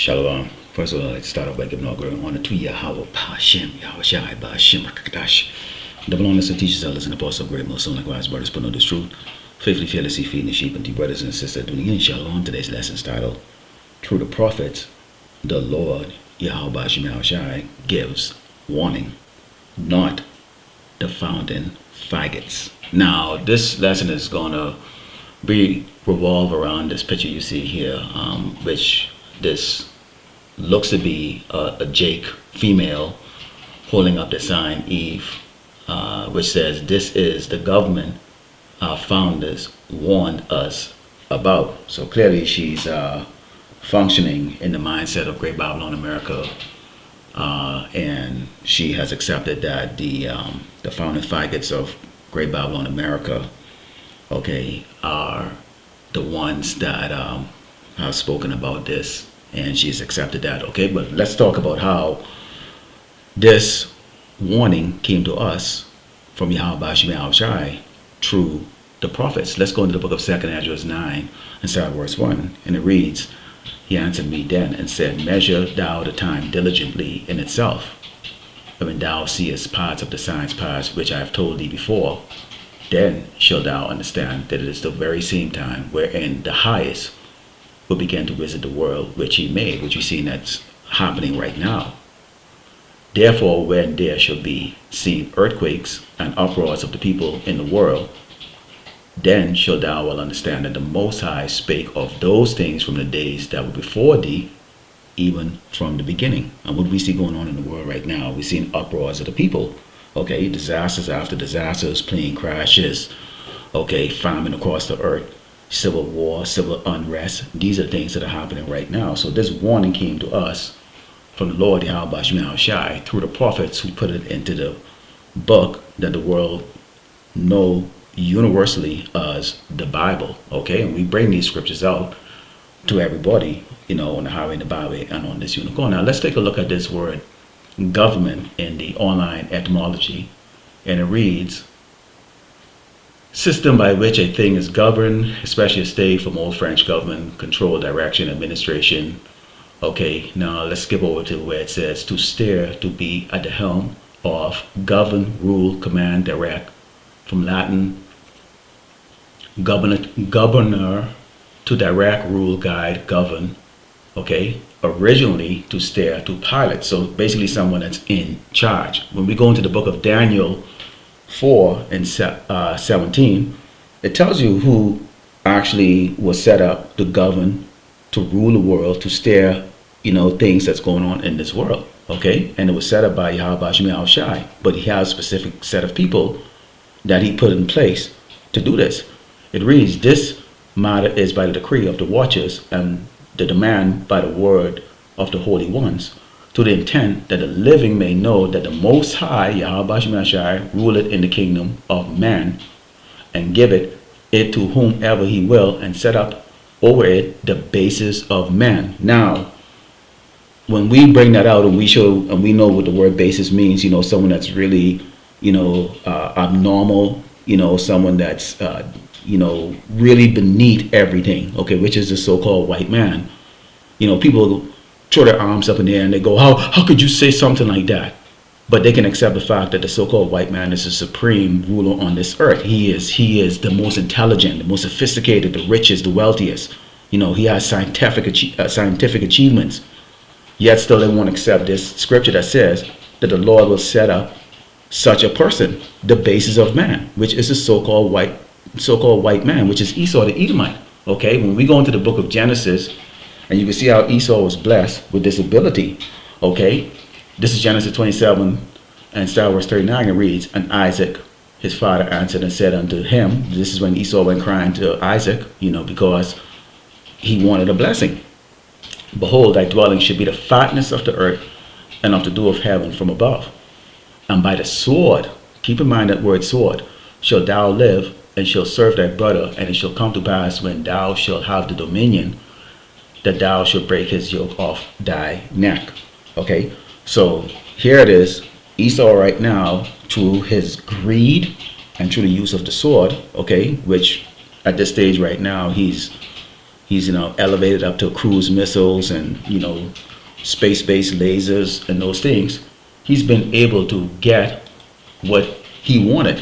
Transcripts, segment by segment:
Shalom. First of all, let's start off by giving all glory and honor to Yahweh, Hashem, Yahweh Shai, Hashem, Kadash. Double honors to teachers, elders, and apostles of great most, so likewise, brothers, put on this truth. Faithfully, fearlessly feeding the sheep, and to brothers and sisters, doing again, Shalom. Today's lesson is titled, Through the Prophets, the Lord, Yahweh, Hashem, Yahweh Shai, gives warning, not the fountain faggots. Now, this lesson is going to revolve around this picture you see here, which this looks to be a Jake female holding up the sign Eve, which says, "This is the government our founders warned us about." So clearly she's functioning in the mindset of Great Babylon America, and she has accepted that the founding faggots of Great Babylon America, okay, are the ones that have spoken about this, and she's accepted that. Okay, but let's talk about how this warning came to us from Yahweh Hashem Yahweh Shai through the prophets. Let's go into the book of 2nd Ezra 9 and start verse 1, and it reads, "He answered me then and said, Measure thou the time diligently in itself, and when thou seest parts of the signs past which I have told thee before, then shalt thou understand that it is the very same time wherein the highest will begin to visit the world which he made," which we see that's happening right now. "Therefore, when there shall be seen earthquakes and uproars of the people in the world, then shalt thou well understand that the Most High spake of those things from the days that were before thee, even from the beginning." And what we see going on in the world right now, we're seeing uproars of the people. Okay, disasters after disasters, plane crashes, okay, famine across the earth, civil war, civil unrest. These are things that are happening right now. So this warning came to us from the Lord Yahweh Hashem Yahweh Shai through the prophets who put it into the book that the world know universally as the Bible. Okay, and we bring these scriptures out to everybody, on the highway and the byway and on this unicorn. Now let's take a look at this word government in the online etymology, and it reads, "System by which a thing is governed, especially a state, from Old French government, control, direction, administration." Okay, now let's skip over to where it says to steer, to be at the helm of, govern, rule, command, direct, from Latin governor, to direct, rule, guide, govern. Okay, originally to steer, to pilot. So basically someone that's in charge. When we go into the book of Daniel 4 and 17, it tells you who actually was set up to govern, to rule the world, to steer, things that's going on in this world. Okay, and it was set up by Yahweh Hashem Yahweh Shai, but he has a specific set of people that he put in place to do this. It reads, "This matter is by the decree of the watchers and the demand by the word of the holy ones, to the intent that the living may know that the Most High, Yahweh Hashem Yahweh Shai, ruleth in the kingdom of man, and giveth it to whomever he will, and set up over it the basis of man." Now, when we bring that out and we show and we know what the word basis means, someone that's really, abnormal, someone that's, really beneath everything, okay, which is the so-called white man. People throw their arms up in the air and they go, how could you say something like that? But they can accept the fact that the so-called white man is the supreme ruler on this earth. He is the most intelligent, the most sophisticated, the richest, the wealthiest. He has scientific achievements. Yet still they won't accept this scripture that says that the Lord will set up such a person, the basis of man, which is the so-called white man, which is Esau the Edomite. Okay, when we go into the book of Genesis, and you can see how Esau was blessed with this ability. Okay, this is Genesis 27 and start verse 39. It reads, "And Isaac his father answered and said unto him," this is when Esau went crying to Isaac, because he wanted a blessing, "Behold, thy dwelling should be the fatness of the earth and of the dew of heaven from above. And by the sword," keep in mind that word sword, "shalt thou live, and shalt serve thy brother, and it shall come to pass when thou shalt have the dominion, that thou shalt break his yoke off thy neck." Okay, so here it is, Esau right now, through his greed and through the use of the sword, okay, which at this stage right now, he's He's, elevated up to cruise missiles and, space-based lasers and those things. He's been able to get what he wanted,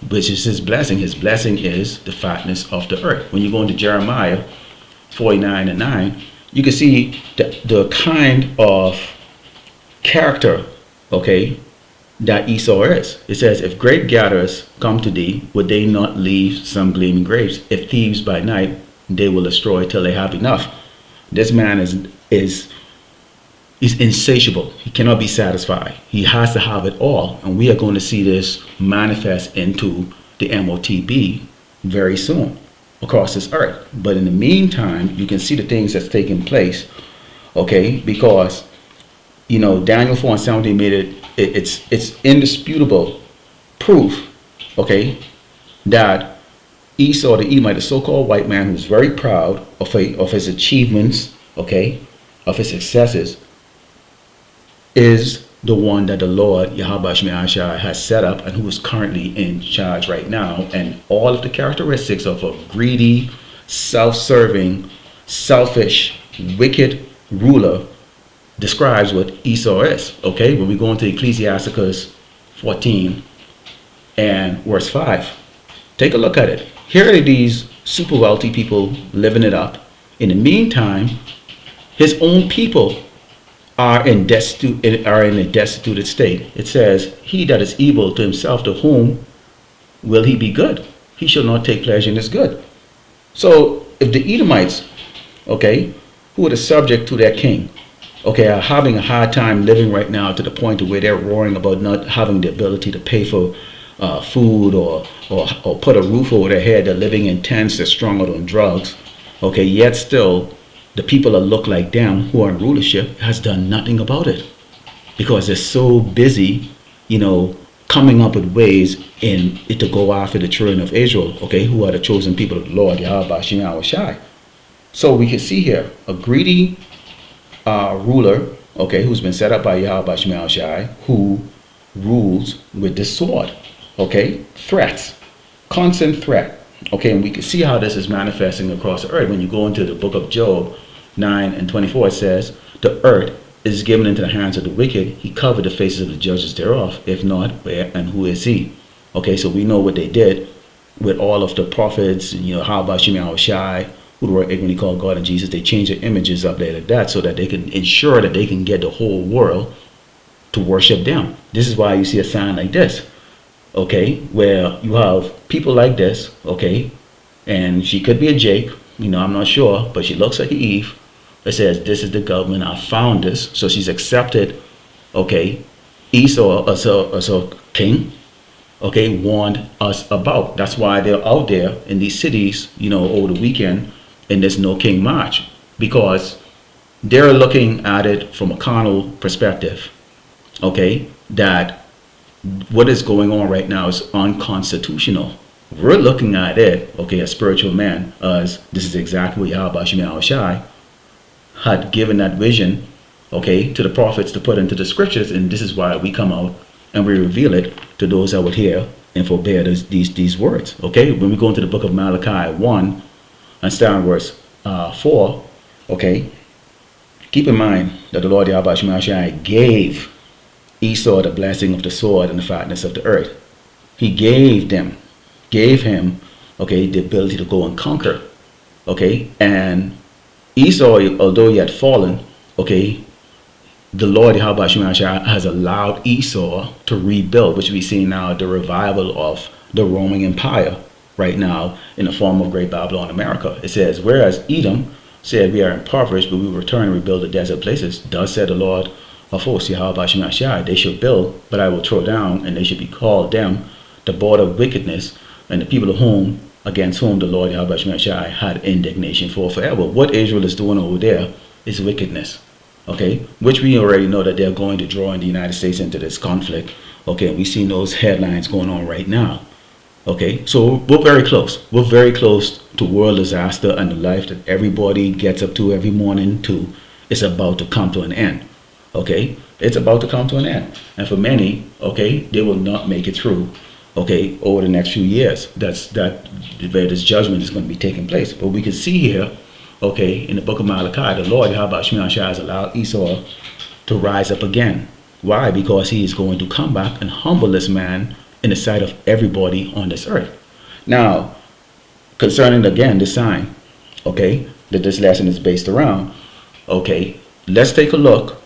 which is his blessing. His blessing is the fatness of the earth. When you go into Jeremiah 49:9, you can see the kind of character, okay, that Esau is. It says, if grape gatherers come to thee, would they not leave some gleaming grapes? If thieves by night, they will destroy till they have enough. This man is insatiable. He cannot be satisfied. He has to have it all. And we are going to see this manifest into the MOTB very soon across this earth. But in the meantime, you can see the things that's taking place, okay, because Daniel 4:17 made it's indisputable proof, okay, that Esau the Edomite, the so-called white man who's very proud of his achievements, okay, of his successes, is the one that the Lord Yahweh Shemashai has set up and who is currently in charge right now. And all of the characteristics of a greedy, self-serving, selfish, wicked ruler describes what Esau is. Okay, when we go into Ecclesiasticus 14 and verse 5, take a look at it. Here are these super wealthy people living it up. In the meantime, his own people are in a destitute state. It says, he that is evil to himself, to whom will he be good? He shall not take pleasure in his good. So if the Edomites, okay, who are the subject to their king, okay, are having a hard time living right now to the point to where they're roaring about not having the ability to pay for food or put a roof over their head, they're living in tents, they're strung out on drugs, okay, yet still the people that look like them who are in rulership has done nothing about it because they're so busy, coming up with ways in it to go after the children of Israel, okay, who are the chosen people of the Lord, Yahweh Shemashai. So we can see here a greedy ruler, okay, who's been set up by Yahweh Shemashai, who rules with the sword, okay, threats, constant threat. Okay, and we can see how this is manifesting across the earth. When you go into the book of Job 9:24, it says, the earth is given into the hands of the wicked. He covered the faces of the judges thereof. If not, where and who is he? Okay, so we know what they did with all of the prophets, how about Shemashai, who were ignorantly called God and Jesus. They changed their images up there like that so that they can ensure that they can get the whole world to worship them. This is why you see a sign like this, okay, where you have people like this, okay, and she could be a Jake, I'm not sure, but she looks like an Eve. It says, this is the government, I found this. So she's accepted, okay, Esau as a king, okay, warned us about. That's why they're out there in these cities, over the weekend, and there's no King March, because they're looking at it from a carnal perspective, okay, that what is going on right now is unconstitutional. We're looking at it, okay, as spiritual man, as this is exactly what Yahweh Shemashai had given that vision, okay, to the prophets to put into the scriptures, and this is why we come out and we reveal it to those that would hear and forbear these words, okay. When we go into the book of Malachi 1 and start in verse 4, okay, keep in mind that the Lord Yahweh Shemashai gave Esau the blessing of the sword and the fatness of the earth. He gave him, okay, the ability to go and conquer, okay. And Esau, although he had fallen, okay, the Lord Yahweh Shemashai has allowed Esau to rebuild, which we see now the revival of the Roman Empire right now in the form of Great Babylon America. It says, whereas Edom said, we are impoverished, but we will return and rebuild the desert places. Thus said the Lord of hosts, Yahweh Shemashai, they shall build, but I will throw down, and they shall be called them the border of wickedness, and the people of whom, against whom the Lord Yahweh Shemashai had indignation for forever. What Israel is doing over there is wickedness, okay, which we already know that they're going to draw in the United States into this conflict, okay. We've seen those headlines going on right now, okay. So we're very close to world disaster, and the life that everybody gets up to every morning to is about to come to an end, okay. It's about to come to an end, and for many, okay, they will not make it through, okay, over the next few years. That's where this judgment is going to be taking place. But we can see here, okay, in the book of Malachi, the Lord Yahweh Shemel Shai has allowed Esau to rise up again. Why? Because he is going to come back and humble this man in the sight of everybody on this earth. Now, concerning again the sign, okay, that this lesson is based around, okay, let's take a look.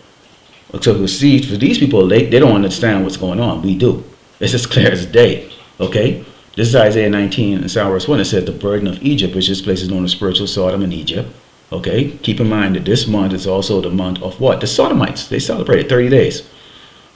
So we see for these people, they don't understand what's going on. We do. It's as clear as day. Okay? This is Isaiah 19 and verse 1. It says the burden of Egypt, which this place is known as spiritual Sodom in Egypt. Okay? Keep in mind that this month is also the month of what? The Sodomites. They celebrated 30 days.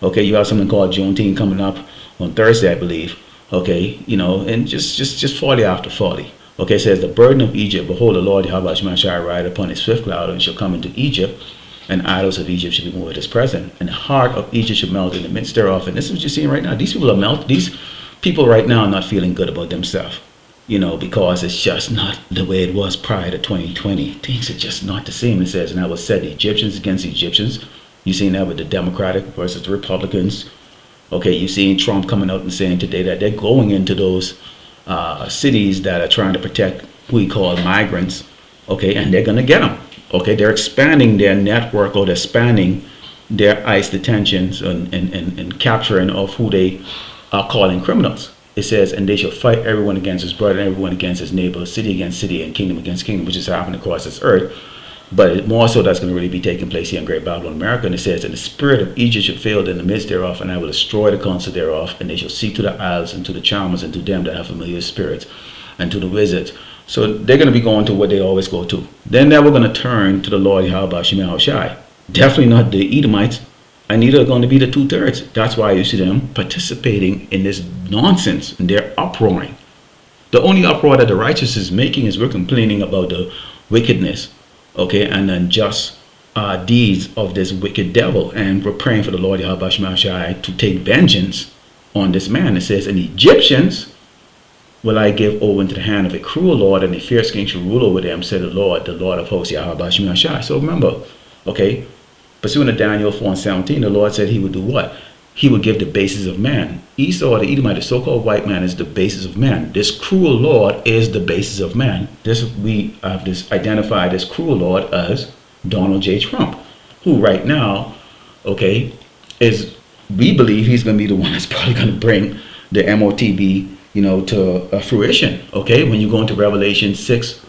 Okay, you have something called Juneteenth coming up on Thursday, I believe. Okay, you know, and just 40 after 40. Okay, it says the burden of Egypt, behold, the Lord Yahweh shall ride upon a swift cloud and shall come into Egypt, and idols of Egypt shall be moved at his presence, and the heart of Egypt shall melt in the midst thereof. And this is what you're seeing right now. These people are melting. These people right now are not feeling good about themselves, you know, because it's just not the way it was prior to 2020. Things are just not the same. It says, and I will set the Egyptians against the Egyptians. You've seen that with the Democratic versus the Republicans. Okay, you've seen Trump coming out and saying today that they're going into those cities that are trying to protect who he called migrants. Okay, and they're going to get them. Okay, they're expanding their network, or they're expanding their ICE detentions and capturing of who they are calling criminals. It says, and they shall fight everyone against his brother, and everyone against his neighbor, city against city, and kingdom against kingdom, which is happening across this earth. But more so, that's going to really be taking place here in Great Babylon, America. And it says, and the spirit of Egypt shall fail in the midst thereof, and I will destroy the counsel thereof, and they shall seek to the isles, and to the charmers, and to them that have familiar spirits, and to the wizards. So they're going to be going to what they always go to. Then they were going to turn to the Lord Yahweh Shemel Shai. Definitely not the Edomites, and neither are going to be the 2/3. That's why you see them participating in this nonsense, and they're uproaring. The only uproar that the righteous is making is we're complaining about the wickedness, okay, and unjust deeds of this wicked devil, and we're praying for the Lord Yahweh Shemel Shai to take vengeance on this man. It says, and the Egyptians will I give over into the hand of a cruel Lord, and a fierce king shall rule over them, said the Lord of hosts, Yahweh Shemel Shai. So remember, okay, pursuant to Daniel 4:17, the Lord said he would do what? He would give the basis of man. Esau, the Edomite, the so-called white man, is the basis of man. This cruel Lord is the basis of man. We have identified this cruel Lord as Donald J. Trump, who right now, okay, we believe he's going to be the one that's probably going to bring the MOTB, you know, to fruition. Okay, when you go into Revelation 6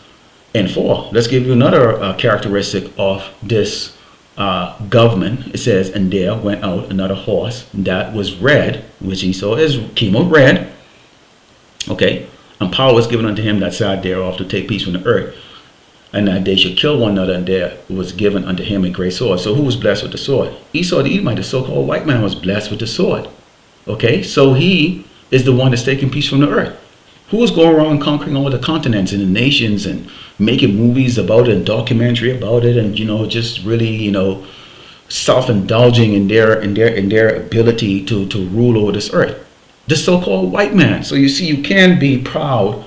and 4, let's give you another characteristic of this government. It says, and there went out another horse that was red, which Esau came out red. Okay, and power was given unto him that sat thereof to take peace from the earth, and that they should kill one another, and there was given unto him a great sword. So who was blessed with the sword? Esau the Edomite, the so-called white man, was blessed with the sword. Okay, so he is the one that's taking peace from the earth. Who is going around conquering all the continents and the nations and making movies about it and documentary about it, and, you know, just really, you know, self-indulging in their ability to rule over this earth? The so-called white man. So you see, you can be proud,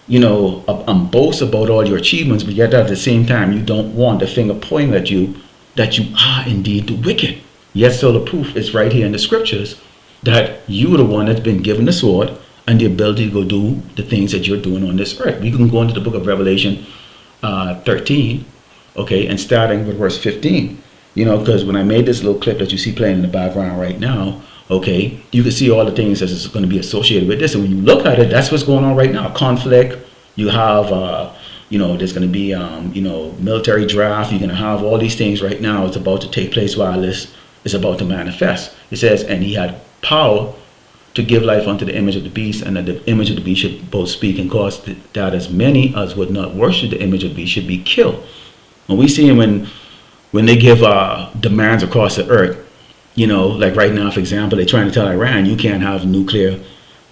you know, and boast about all your achievements, but yet at the same time you don't want the finger pointing at you that you are indeed the wicked. Yet still the proof is right here in the scriptures that you are the one that's been given the sword and the ability to go do the things that you're doing on this earth. We can go into the book of Revelation 13, okay, and starting with verse 15, you know, because when I made this little clip that you see playing in the background right now, okay, you can see all the things that is going to be associated with this. And when you look at it, that's what's going on right now. Conflict. You have, you know, there's going to be, you know, military draft. You're going to have all these things right now. It's about to take place while this is about to manifest. It says, and he had power to give life unto the image of the beast, and that the image of the beast should both speak and cause that as many as would not worship the image of the beast should be killed. And we see when they give demands across the earth, you know, like right now, for example, they're trying to tell Iran you can't have nuclear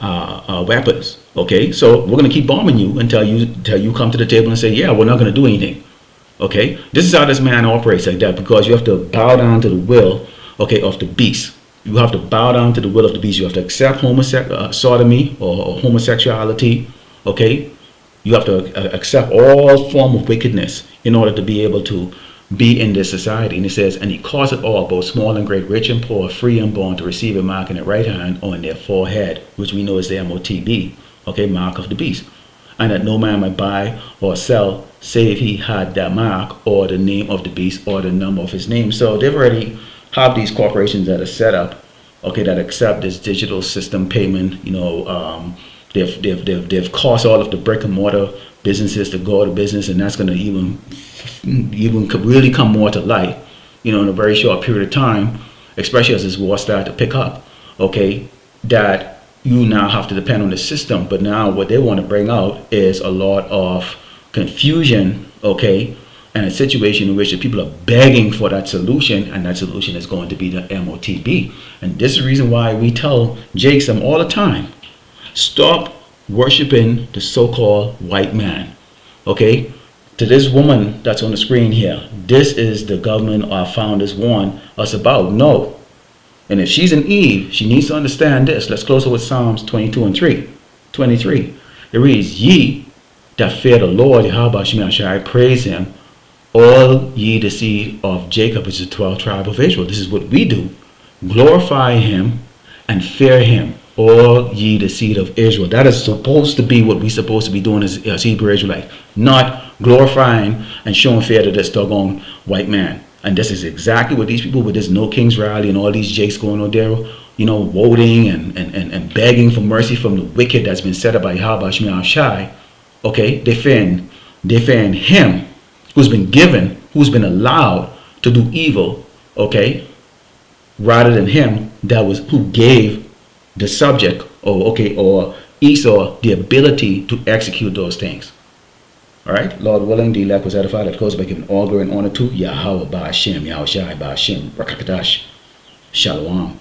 weapons. Okay, so we're going to keep bombing you until you come to the table and say, yeah, we're not going to do anything. Okay, this is how this man operates like that, because you have to bow down to the will, okay, of the beast. You have to bow down to the will of the beast. You have to accept sodomy or homosexuality. Okay, you have to accept all form of wickedness in order to be able to be in this society. And it says, and he caused it all, both small and great, rich and poor, free and bond, to receive a mark in their right hand or in their forehead, which we know is the MOTB, okay, mark of the beast. and that no man might buy or sell save he had that mark or the name of the beast or the number of his name. So they've already have these corporations that are set up, okay, that accept this digital system payment. They've caused all of the brick and mortar businesses to go out of business, and that's going to even really come more to light, in a very short period of time, especially as this war start to pick up. Okay, that you now have to depend on the system, but now what they want to bring out is a lot of confusion, okay, and a situation in which the people are begging for that solution, and that solution is going to be the MOTB. And this is the reason why we tell Jakes all the time, stop worshiping the so-called white man, okay? To this woman that's on the screen here, this is the government our founders warned us about. No. And if she's an Eve, she needs to understand this. Let's close it with Psalms 22 and 23. It reads, ye that fear the Lord, Yahweh Shem Shai, praise him, all ye the seed of Jacob, which is the 12th tribe of Israel. This is what we do. Glorify him and fear him, all ye the seed of Israel. That is supposed to be what we're supposed to be doing as Hebrew Israelites, not glorifying and showing fear to this doggone white man. And this is exactly what these people with this No Kings rally and all these jakes going on there, voting and begging for mercy from the wicked that's been set up by Yahweh Shema Shai. Okay, they fearing him who's been allowed to do evil, okay, rather than him who gave the subject or Esau the ability to execute those things. All right, Lord willing, the elect was edified. That goes by giving all glory and honor to Yahweh Ba'ashem, Yahweh Shai Ba'ashem, Rakakadash, Shalom.